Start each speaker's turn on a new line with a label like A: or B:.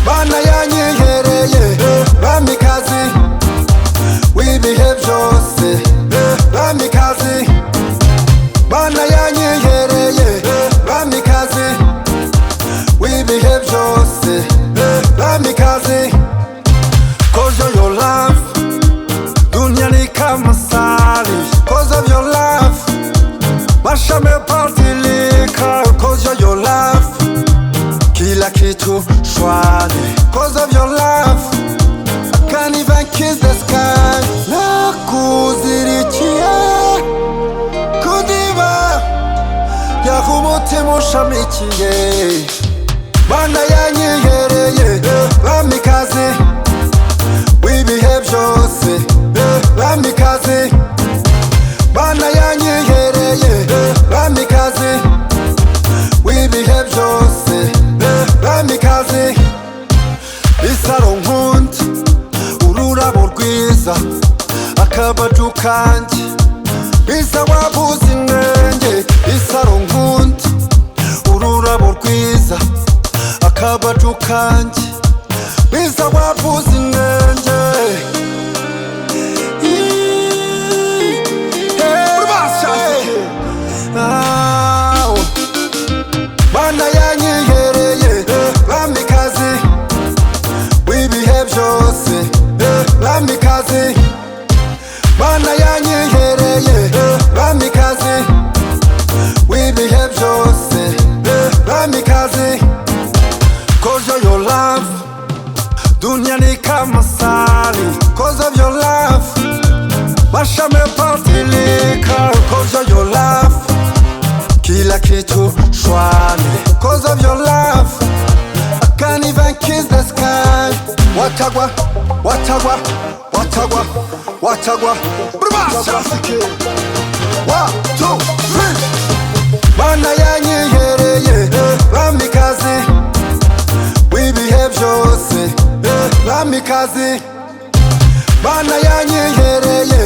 A: Mana yanyihereye Bamikazi w'ibihe byose Bamikazi Mana yanyihereye Bamikazi w'ibihe byose Bamikazi Cause of your love Dunia ni kama sali Cause of your love Maisha mebadilika Cause of your love Kila kitu shwari Cause of your love I can't even kiss the sky Nakuzirikiye Kudiba Yaho umutima ushamikiye Mana yanyihereye Bamikazi w'ibihe byose Bamikazi Mana yanyihereye Bamikazi w'ibihe byose Bamikazi Isaro nkunda ururabo rwiza akabaju kanjye Bisa wabuze inenge Isaro nkunda ururabo rwiza akabaju kanjye Bisa wabuze inenge Mana yanyihereye Bamikazi w'ibihe byose Bamikazi Mana yanyihereye Bamikazi w'ibihe byose Bamikazi Cause of your love Dunia ni kama sali Cause of your love Maisha mebadilika Cause of your love Kila kitu shwari Cause of your love I can't even kiss the sky Watagwa, watagwa, watagwa, watagwa Brubasa 1, 2, 3 Mana yanyihereye Bamikazi w'ibihe byose Bamikazi Mana yanyihereye